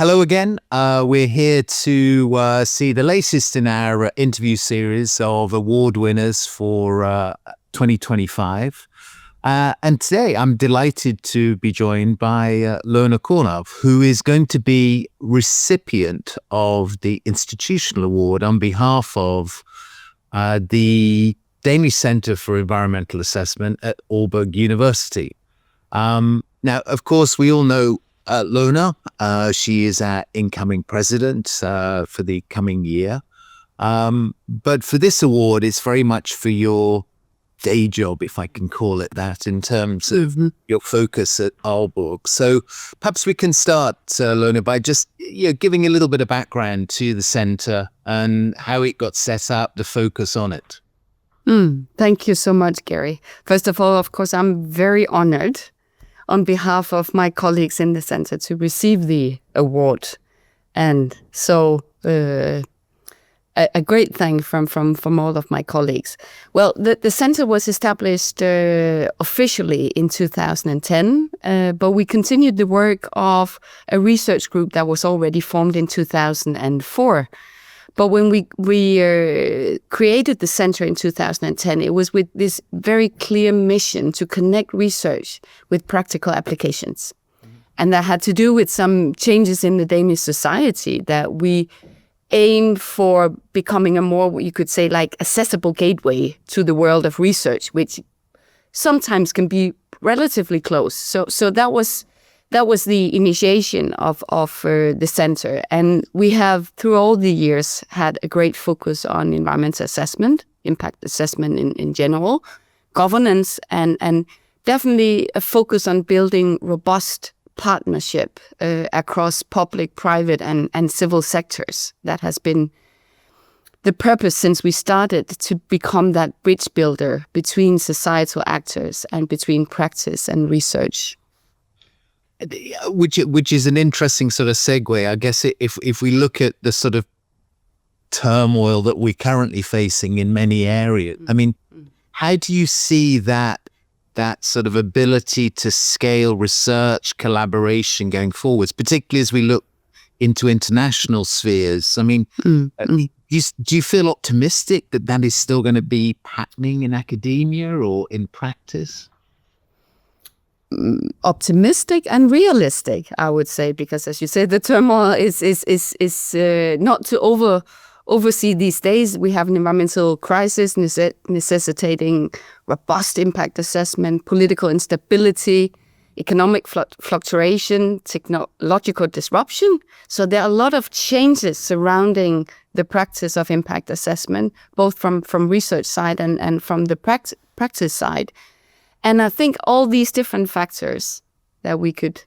Hello again. We're here to see the latest in our interview series of award winners for 2025. And today I'm delighted to be joined by Lona Kornov, who is going to be recipient of the institutional award on behalf of the Danish Centre for Environmental Assessment at Aalborg University. Now, of course, we all know Lona. She is our incoming president for the coming year. But for this award, it's very much for your day job, if I can call it that, in terms of your focus at Aalborg. So perhaps we can start, Lona, by just giving a little bit of background to the centre and how it got set up, the focus on it. Thank you so much, Gary. First of all, of course, I'm very honored on behalf of my colleagues in the centre to receive the award. And so a great thank from all of my colleagues. Well, the centre was established officially in 2010, but we continued the work of a research group that was already formed in 2004. But when we created the centre in 2010, it was with this very clear mission to connect research with practical applications. And that had to do with some changes in the Danish society, that we aim for becoming a more, you could say, like accessible gateway to the world of research, which sometimes can be relatively close. So that was the initiation of the centre. And we have, through all the years, had a great focus on environmental assessment, impact assessment in general, governance, and definitely a focus on building robust partnership across public, private, and civil sectors. That has been the purpose since we started, to become that bridge builder between societal actors and between practice and research. Which is an interesting sort of segue. I guess if we look at the sort of turmoil that we're currently facing in many areas, I mean, how do you see that sort of ability to scale research collaboration going forwards, particularly as we look into international spheres? I mean, do you feel optimistic that is still going to be happening in academia or in practice? Optimistic and realistic, I would say, because as you say, the turmoil is not to oversee these days. We have an environmental crisis necessitating robust impact assessment, political instability, economic fluctuation, technological disruption. So there are a lot of changes surrounding the practice of impact assessment, both from research side and from the practice side. And I think all these different factors that we could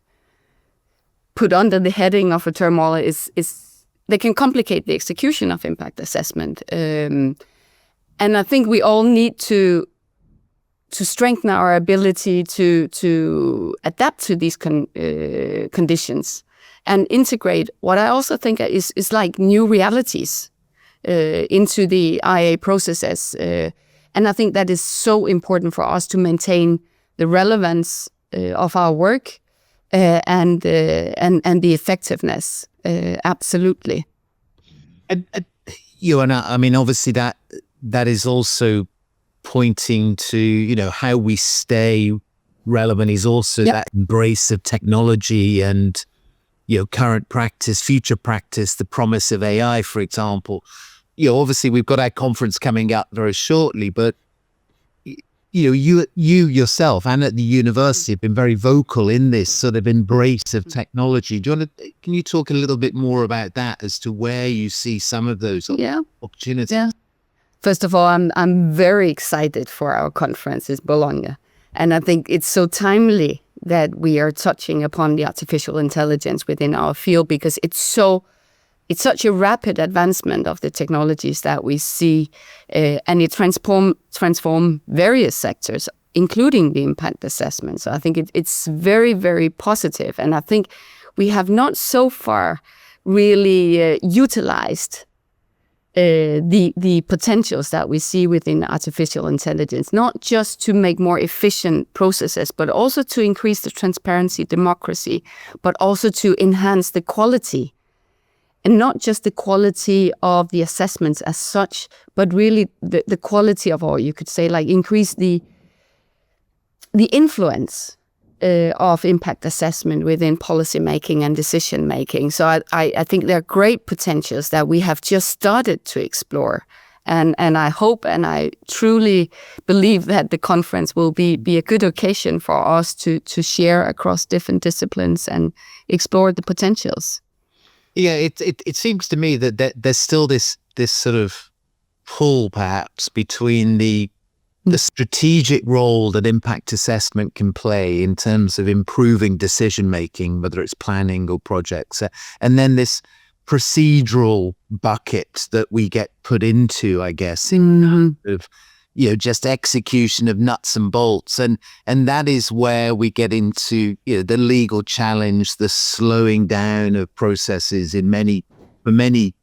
put under the heading of a turmoil is they can complicate the execution of impact assessment. And I think we all need to strengthen our ability to adapt to these conditions and integrate what I also think is like new realities into the IAIA processes. And I think that is so important for us to maintain the relevance of our work and the effectiveness. Absolutely. And I mean, obviously that is also pointing to how we stay relevant is also that embrace of technology and current practice, future practice, the promise of AI, for example. Obviously we've got our conference coming up very shortly, but you yourself and at the university have been very vocal in this sort of embrace of technology. Can you talk a little bit more about that as to where you see some of those opportunities? Yeah. First of all, I'm very excited for our conference in Bologna, and I think it's so timely that we are touching upon the artificial intelligence within our field, because it's such a rapid advancement of the technologies that we see, and it transform various sectors, including the impact assessment. So I think it's very, very positive. And I think we have not so far really utilized the potentials that we see within artificial intelligence, not just to make more efficient processes, but also to increase the transparency, democracy, but also to enhance the quality. And not just the quality of the assessments as such, but really the quality of, or you could say, like, increase the influence of impact assessment within policy making and decision making. So I think there are great potentials that we have just started to explore. And I hope and I truly believe that the conference will be a good occasion for us to share across different disciplines and explore the potentials. Yeah, it seems to me that there's still this sort of pull perhaps between the strategic role that impact assessment can play in terms of improving decision making, whether it's planning or projects, and then this procedural bucket that we get put into, I guess, in of just execution of nuts and bolts, and that is where we get into the legal challenge, the slowing down of processes. For many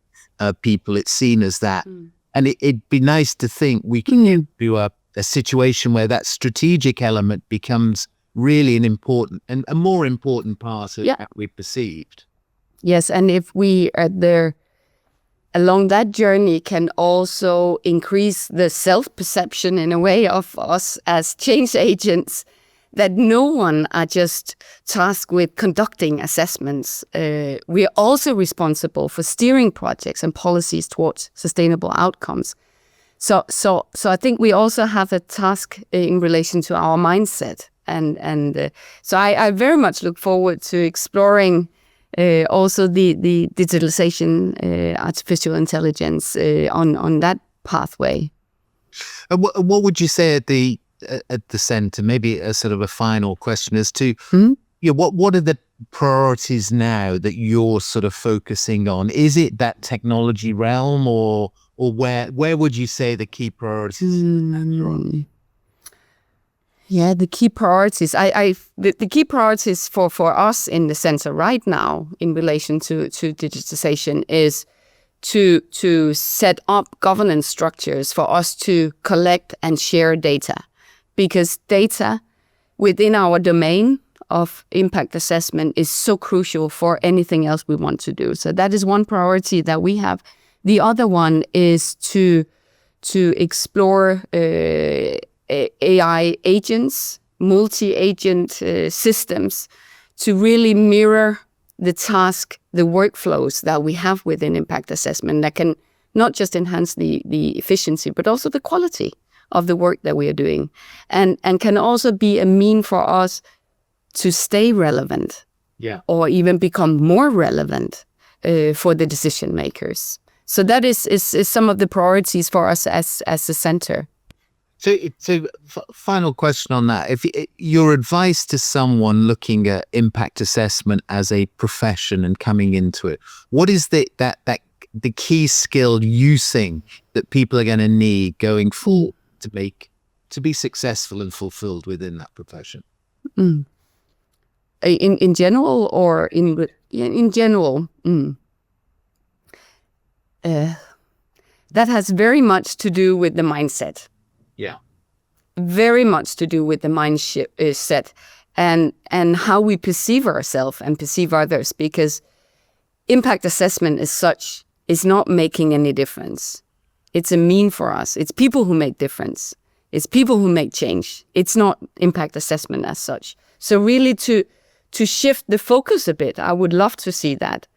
people, it's seen as that, and it'd be nice to think we can do a situation where that strategic element becomes really an important and a more important part of how we perceived. Yes, and if we are there along that journey can also increase the self-perception in a way of us as change agents, that no one are just tasked with conducting assessments. We are also responsible for steering projects and policies towards sustainable outcomes. So I think we also have a task in relation to our mindset. And so I very much look forward to exploring also the digitalization, artificial intelligence on that pathway. What would you say at the centre? Maybe a sort of a final question as to what are the priorities now that you're sort of focusing on? Is it that technology realm, or where would you say the key priorities are on? Yeah, the key priorities. The key priorities for us in the centre right now in relation to digitization is to set up governance structures for us to collect and share data, because data within our domain of impact assessment is so crucial for anything else we want to do. So that is one priority that we have. The other one is to explore AI agents, multi-agent systems, to really mirror the task, the workflows that we have within impact assessment that can not just enhance the efficiency, but also the quality of the work that we are doing, and can also be a mean for us to stay relevant, or even become more relevant for the decision makers. So that is some of the priorities for us as a centre. So, final question on that. If your advice to someone looking at impact assessment as a profession and coming into it, what is the key skill you think that people are going to need going forward to be successful and fulfilled within that profession? In general, or in general, that has very much to do with the mindset. Yeah. Very much to do with the mindset and how we perceive ourselves and perceive others, because impact assessment as such is not making any difference. It's a mean for us. It's people who make difference. It's people who make change. It's not impact assessment as such. So really to shift the focus a bit, I would love to see that,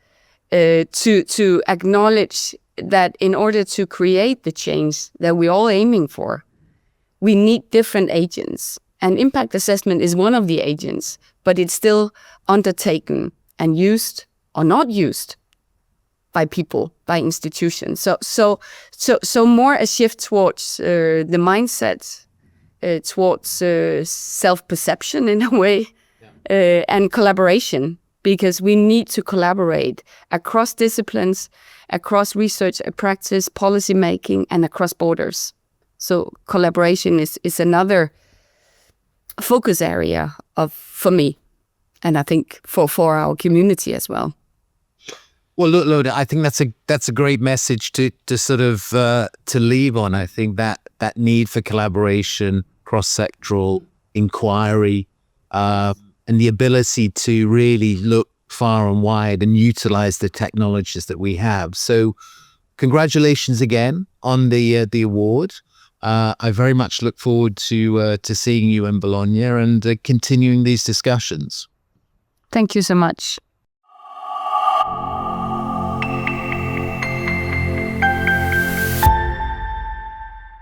to acknowledge that in order to create the change that we're all aiming for, we need different agents. And impact assessment is one of the agents, but it's still undertaken and used or not used by people, by institutions. So more a shift towards the mindset, towards self-perception in a way, and collaboration, because we need to collaborate across disciplines, across research, practice, policy making, and across borders. So collaboration is another focus area for me, and I think for our community as well. Well, look, I think that's a great message to sort of to leave on. I think that need for collaboration, cross-sectoral inquiry, and the ability to really look far and wide and utilize the technologies that we have. So, congratulations again on the award. I very much look forward to seeing you in Bologna and continuing these discussions. Thank you so much.